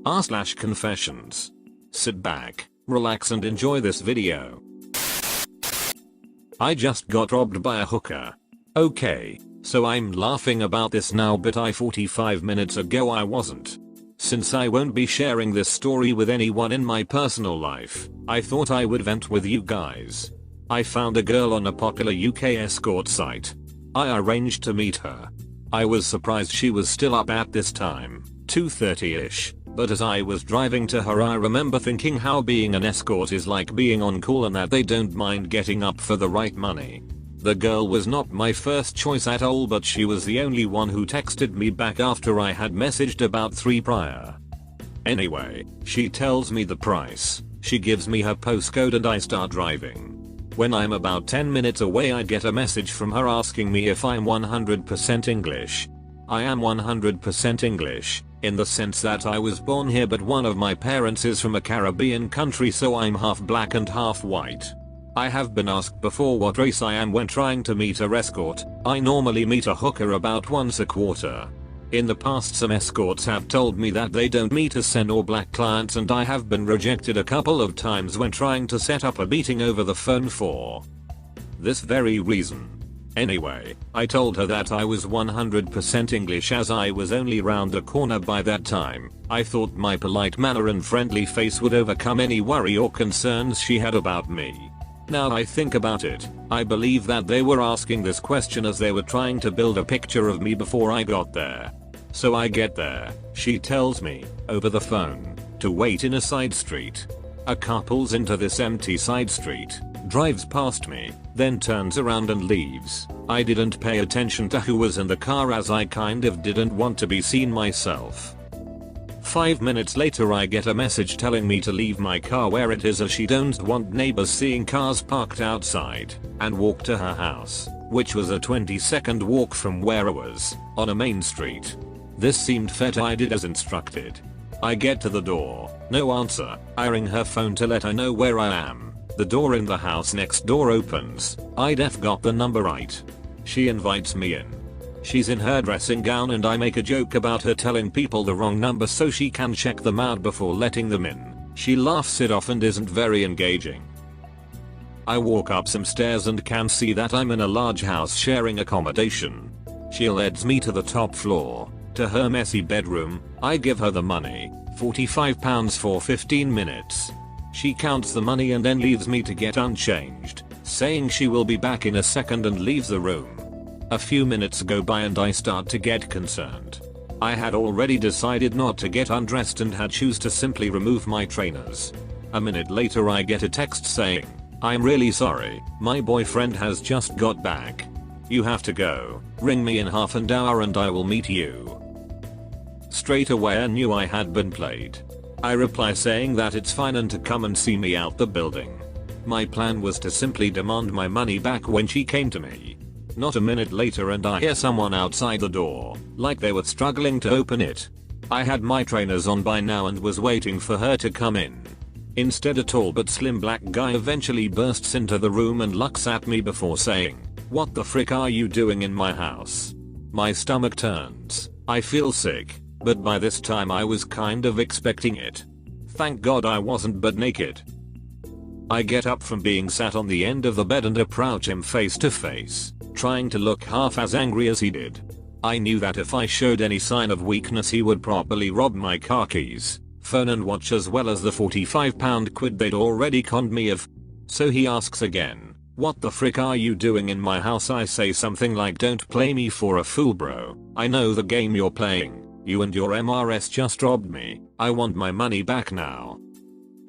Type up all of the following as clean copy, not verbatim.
r/confessions. Sit back, relax and enjoy this video. I just got robbed by a hooker. Okay, so I'm laughing about this now, but 45 minutes ago I wasn't. Since I won't be sharing this story with anyone in my personal life, I thought I would vent with you guys. I found a girl on a popular UK escort site. I arranged to meet her. I was surprised she was still up at this time, 2:30ish, but as I was driving to her I remember thinking how being an escort is like being on call and that they don't mind getting up for the right money. The girl was not my first choice at all, but she was the only one who texted me back after I had messaged about 3 prior. Anyway, she tells me the price, she gives me her postcode and I start driving. When I'm about 10 minutes away I get a message from her asking me if I'm 100% English. I am 100% English, in the sense that I was born here but one of my parents is from a Caribbean country, so I'm half black and half white. I have been asked before what race I am when trying to meet a escort. I normally meet a hooker about once a quarter. In the past some escorts have told me that they don't meet Asian or black clients, and I have been rejected a couple of times when trying to set up a meeting over the phone for this very reason. Anyway, I told her that I was 100% English as I was only round the corner by that time. I thought my polite manner and friendly face would overcome any worry or concerns she had about me. Now I think about it, I believe that they were asking this question as they were trying to build a picture of me before I got there. So I get there, she tells me, over the phone, to wait in a side street. A car pulls into this empty side street, drives past me, then turns around and leaves. I didn't pay attention to who was in the car as I kind of didn't want to be seen myself. 5 minutes later I get a message telling me to leave my car where it is as she don't want neighbors seeing cars parked outside, and walk to her house, which was a 20-second walk from where I was, on a main street. This seemed fair, I did as instructed. I get to the door, no answer. I ring her phone to let her know where I am. The door in the house next door opens. I got the number right. She invites me in. She's in her dressing gown and I make a joke about her telling people the wrong number so she can check them out before letting them in. She laughs it off and isn't very engaging. I walk up some stairs and can see that I'm in a large house sharing accommodation. She leads me to the top floor, to her messy bedroom. I give her the money, £45 for 15 minutes. She counts the money and then leaves me to get unchanged, saying she will be back in a second, and leaves the room. A few minutes go by and I start to get concerned. I had already decided not to get undressed and had choose to simply remove my trainers. A minute later I get a text saying, "I'm really sorry, my boyfriend has just got back. You have to go, ring me in half an hour and I will meet you." Straight away I knew I had been played. I reply saying that it's fine and to come and see me out the building. My plan was to simply demand my money back when she came to me. Not a minute later and I hear someone outside the door, like they were struggling to open it. I had my trainers on by now and was waiting for her to come in. Instead a tall but slim black guy eventually bursts into the room and looks at me before saying, "What the frick are you doing in my house?" My stomach turns. I feel sick, but by this time I was kind of expecting it. Thank God I wasn't butt naked. I get up from being sat on the end of the bed and approach him face to face, trying to look half as angry as he did. I knew that if I showed any sign of weakness he would probably rob my car keys, phone and watch as well as the £45 they'd already conned me of. So he asks again, "What the frick are you doing in my house?" I say something like, "Don't play me for a fool, bro. I know the game you're playing. You and your MRS just robbed me. I want my money back now."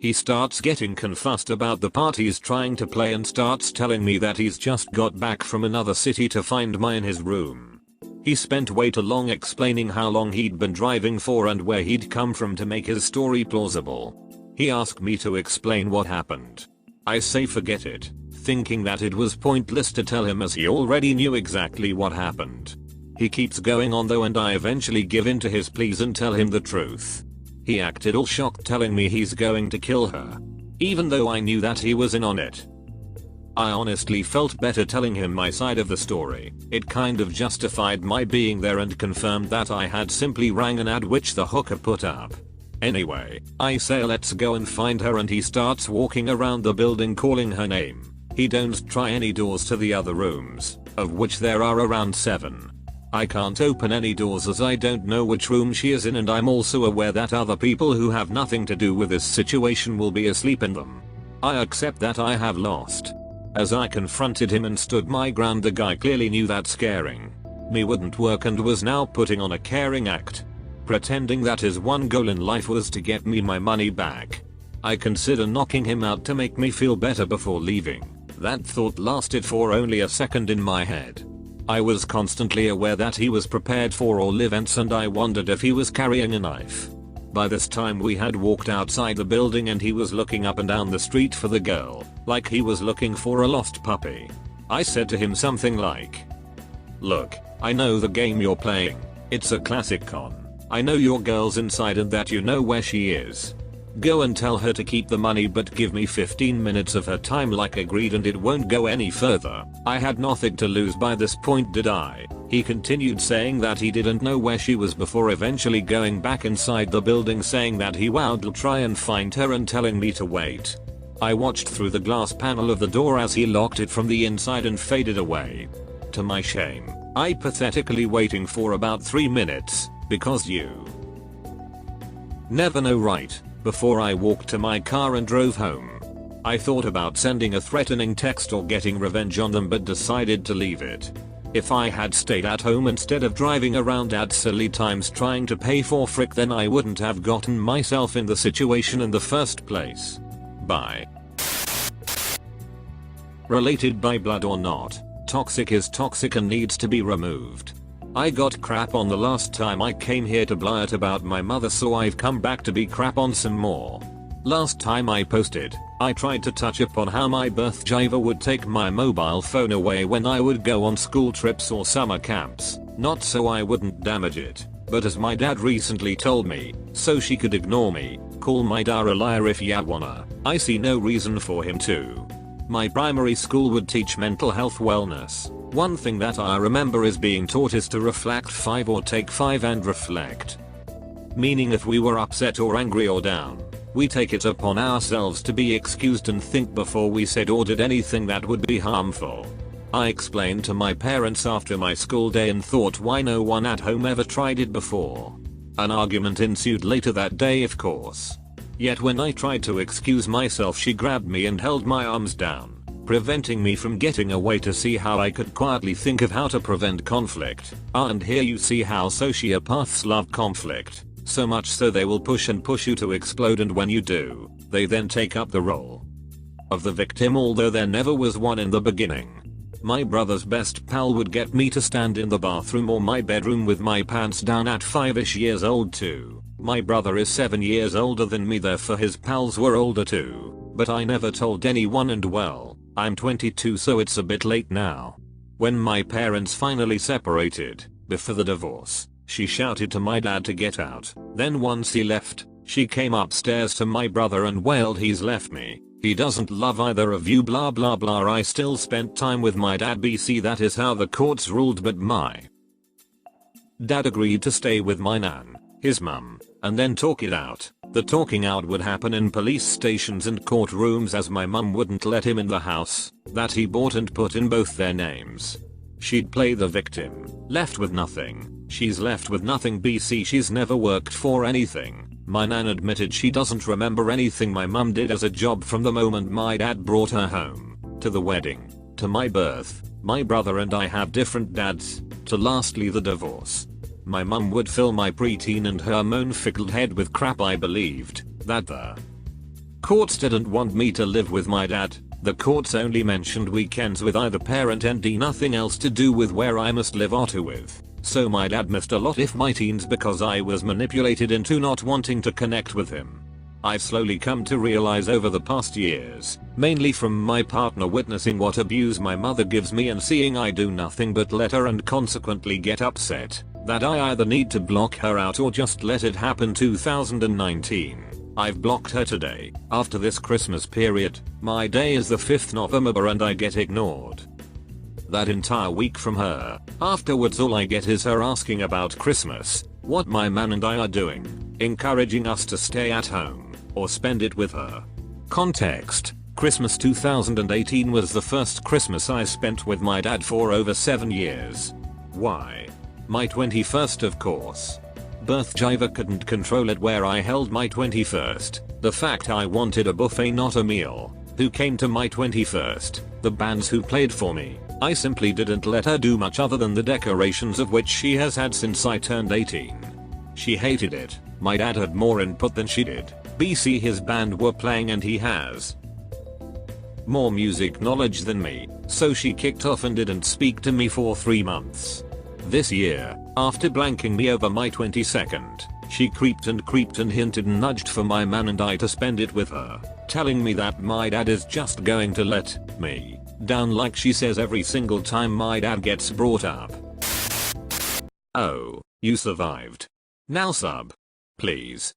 He starts getting confused about the part he's trying to play and starts telling me that he's just got back from another city to find me in his room. He spent way too long explaining how long he'd been driving for and where he'd come from to make his story plausible. He asked me to explain what happened. I say forget it, thinking that it was pointless to tell him as he already knew exactly what happened. He keeps going on though and I eventually give in to his pleas and tell him the truth. He acted all shocked, telling me he's going to kill her, even though I knew that he was in on it. I honestly felt better telling him my side of the story. It kind of justified my being there and confirmed that I had simply rang an ad which the hooker put up. Anyway, I say let's go and find her and he starts walking around the building calling her name. He don't try any doors to the other rooms, of which there are around 7. I can't open any doors as I don't know which room she is in, and I'm also aware that other people who have nothing to do with this situation will be asleep in them. I accept that I have lost. As I confronted him and stood my ground, the guy clearly knew that scaring me wouldn't work and was now putting on a caring act, pretending that his one goal in life was to get me my money back. I consider knocking him out to make me feel better before leaving. That thought lasted for only a second in my head. I was constantly aware that he was prepared for all events and I wondered if he was carrying a knife. By this time we had walked outside the building and he was looking up and down the street for the girl, like he was looking for a lost puppy. I said to him something like, "Look, I know the game you're playing. It's a classic con. I know your girl's inside and that you know where she is. Go and tell her to keep the money but give me 15 minutes of her time like agreed and it won't go any further." I had nothing to lose by this point, did I? He continued saying that he didn't know where she was before eventually going back inside the building saying that he will try and find her and telling me to wait. I watched through the glass panel of the door as he locked it from the inside and faded away. To my shame, I pathetically waiting for about 3 minutes, because you never know, right? Before I walked to my car and drove home. I thought about sending a threatening text or getting revenge on them but decided to leave it. If I had stayed at home instead of driving around at silly times trying to pay for frick, then I wouldn't have gotten myself in the situation in the first place. Bye. Related by blood or not, toxic is toxic and needs to be removed. I got crap on the last time I came here to blurt about my mother, so I've come back to be crap on some more. Last time I posted, I tried to touch upon how my birth jiver would take my mobile phone away when I would go on school trips or summer camps, not so I wouldn't damage it, but as my dad recently told me, so she could ignore me. Call my dad a liar if ya wanna. I see no reason for him to. My primary school would teach mental health wellness. One thing that I remember is being taught is to reflect 5 or take 5 and reflect. Meaning if we were upset or angry or down, we take it upon ourselves to be excused and think before we said or did anything that would be harmful. I explained to my parents after my school day and thought why no one at home ever tried it before. An argument ensued later that day, of course. Yet when I tried to excuse myself, she grabbed me and held my arms down, preventing me from getting away to see how I could quietly think of how to prevent conflict. And here you see how sociopaths love conflict, so much so they will push and push you to explode, and when you do, they then take up the role of the victim, although there never was one in the beginning. My brother's best pal would get me to stand in the bathroom or my bedroom with my pants down at 5ish years old too. My brother is 7 years older than me, therefore his pals were older too, but I never told anyone, and well, I'm 22 so it's a bit late now. When my parents finally separated, before the divorce, she shouted to my dad to get out. Then once he left, she came upstairs to my brother and wailed, "He's left me. He doesn't love either of you, blah blah blah." I still spent time with my dad, BC that is how the courts ruled, but my dad agreed to stay with my nan, his mum, and then talk it out. The talking out would happen in police stations and courtrooms as my mum wouldn't let him in the house that he bought and put in both their names. She'd play the victim, left with nothing. She's left with nothing, BC. She's never worked for anything. My nan admitted she doesn't remember anything my mum did as a job from the moment my dad brought her home, to the wedding, to my birth. My brother and I have different dads, to lastly the divorce. My mum would fill my preteen and hormone-fickled head with crap. I believed that the courts didn't want me to live with my dad. The courts only mentioned weekends with either parent and nothing else to do with where I must live or to with. So my dad missed a lot of my teens because I was manipulated into not wanting to connect with him. I've slowly come to realize over the past years, mainly from my partner witnessing what abuse my mother gives me and seeing I do nothing but let her and consequently get upset, that I either need to block her out or just let it happen. 2019. I've blocked her today. After this Christmas period, my day is the 5th November and I get ignored that entire week from her. Afterwards all I get is her asking about Christmas, what my man and I are doing. encouraging us to stay at home or spend it with her. Context: Christmas 2018 was the first Christmas I spent with my dad for over 7 years. Why? My 21st, of course. Birth jiver couldn't control it where I held my 21st. The fact I wanted a buffet, not a meal. Who came to my 21st? The bands who played for me. I simply didn't let her do much other than the decorations, of which she has had since I turned 18. She hated it. My dad had more input than she did. BC his band were playing and he has more music knowledge than me, so she kicked off and didn't speak to me for 3 months. This year, after blanking me over my 22nd, she creeped and hinted and nudged for my man and I to spend it with her, telling me that my dad is just going to let me down like she says every single time my dad gets brought up. Oh, you survived. Now sub. Please.